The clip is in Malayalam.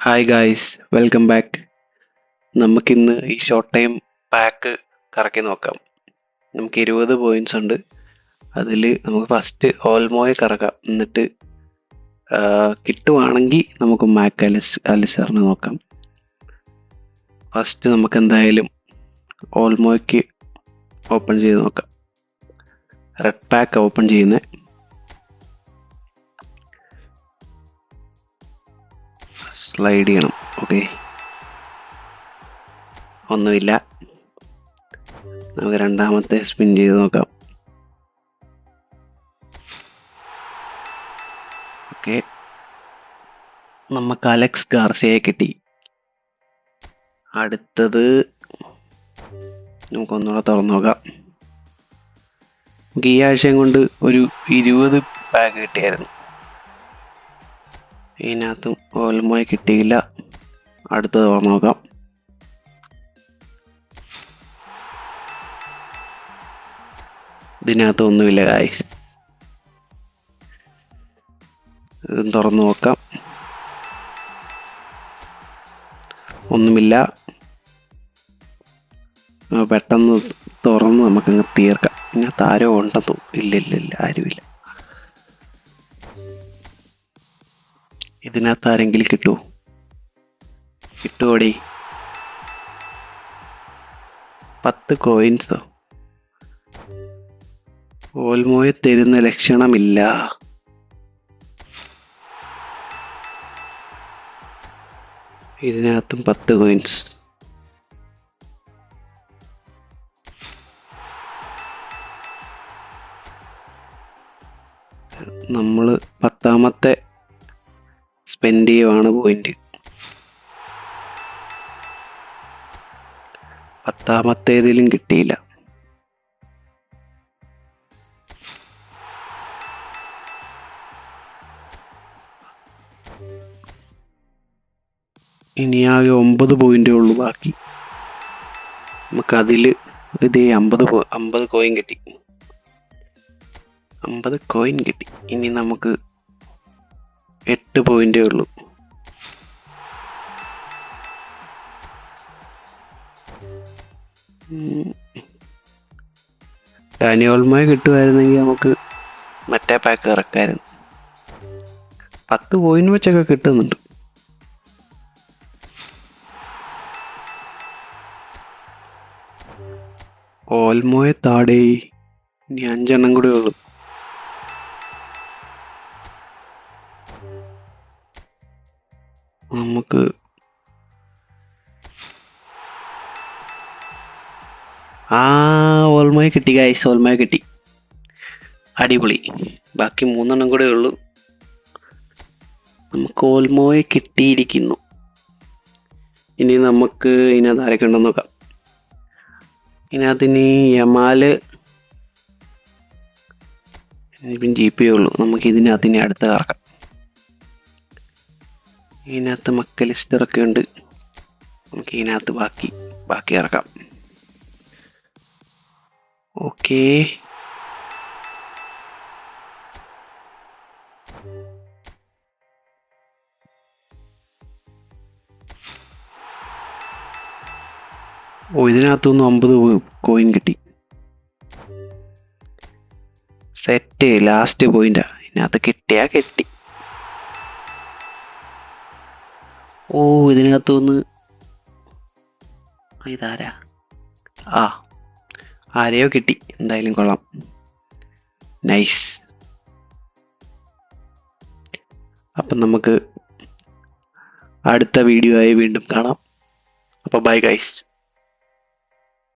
Hi guys, welcome back. നമുക്കിന്ന് ഈ ഷോർട്ട് ടൈം പാക്ക് കറക്കി നോക്കാം. നമുക്ക് 20 പോയിന്റ്സ് ഉണ്ട്. അതിൽ നമുക്ക് ഫസ്റ്റ് ഓൾമോയെ കറക്കാം. എന്നിട്ട് കിട്ടുവാണെങ്കിൽ നമുക്ക് മാക് അലിസറിനെ നോക്കാം. ഫസ്റ്റ് നമുക്ക് എന്തായാലും ഓൾമോയ്ക്ക് ഓപ്പൺ ചെയ്ത് നോക്കാം. റെഡ് പാക്ക് ഓപ്പൺ ചെയ്യുന്നത്. സ്ലൈഡ് ചെയ്യണം. ഓക്കെ, ഒന്നുമില്ല. നമുക്ക് രണ്ടാമത്തെ സ്പിൻ ചെയ്ത് നോക്കാം. ഓക്കെ, നമുക്ക് അലക്സ് ഗാർസിയയെ കിട്ടി. അടുത്തത് നമുക്കൊന്നുകൂടെ തുറന്നു നോക്കാം. നമുക്ക് ഈ ആഴ്ചയും കൊണ്ട് ഒരു 20 പാക്ക് കിട്ടിയായിരുന്നു. ഇതിനകത്തും ഓൾമോയെ കിട്ടിയില്ല. അടുത്തത് തുറന്നു നോക്കാം. ഇതിനകത്ത് ഒന്നുമില്ല ഗായ്സ്. ഇതും തുറന്നു നോക്കാം. ഒന്നുമില്ല. പെട്ടെന്ന് തുറന്ന് നമുക്കങ്ങ് തീർക്കാം. ഇതിനകത്ത് ആരോ ഉണ്ടെന്ന് തോന്നുന്നു. ഇല്ല, ആരുമില്ല. ഇതിനകത്ത് ആരെങ്കിലും കിട്ടുമോടി? 10 കോയിൻസോ? ഓൾമോയെ തരുന്ന ലക്ഷണമില്ല. ഇതിനകത്തും 10 കോയിൻസ്. നമ്മൾ 10ാമത്തെ സ്പെൻഡ് ചെയ്യുവാണ് പോയിന്റ്. 10ാമത്തേതിലും കിട്ടിയില്ല. ഇനി ആകെ 9 പോയിന്റേ ഉള്ളൂ ബാക്കി. നമുക്കതിൽ ഇതേ 50 കോയിൻ കിട്ടി. 50 കോയിൻ കിട്ടി. ഇനി നമുക്ക് 8 പോയിന്റേ ഉള്ളൂ. ഡാനി ഓൾമോയെ കിട്ടുമായിരുന്നെങ്കിൽ നമുക്ക് മറ്റേ പാക്ക് ഇറക്കായിരുന്നു. 10 പോയിന്റ് വെച്ചൊക്കെ കിട്ടുന്നുണ്ട്. ഓൾമോയെ താടേ. ഇനി 5 എണ്ണം കൂടെ ഉള്ളൂ. നമുക്ക് ഓൾമോയെ കിട്ടി ഗൈസ്. ഓൾമോയെ കിട്ടി. അടിപൊളി. ബാക്കി 3 എണ്ണം കൂടെ ഉള്ളൂ. നമുക്ക് ഓൾമോയെ കിട്ടിയിരിക്കുന്നു. ഇനി നമുക്ക് ഇതിനകത്ത് ആരൊക്കെ ഉണ്ടെന്ന് നോക്കാം. ഇതിനകത്ത് ഇനി യമാല് GP ഉള്ളൂ. നമുക്ക് ഇതിനകത്ത് ഇനി അടുത്ത കറക്കാം. ഇതിനകത്ത് മക്കലിസ്റ്ററൊക്കെ ഉണ്ട്. നമുക്ക് ഇതിനകത്ത് ബാക്കി ഇറക്കാം. ഓക്കെ, ഇതിനകത്തുനിന്ന് 50 കോയിൻ കിട്ടി. സെറ്റ്. ലാസ്റ്റ് പോയിന്റാ. ഇതിനകത്ത് കിട്ടിയാ കിട്ടി. ഇതിനകത്തുനിന്ന് ഇതാരാ? ആരെയോ കിട്ടി. എന്തായാലും കൊള്ളാം. നൈസ്. അപ്പം നമുക്ക് അടുത്ത വീഡിയോ ആയി വീണ്ടും കാണാം. അപ്പോൾ ബൈ ഗൈസ്.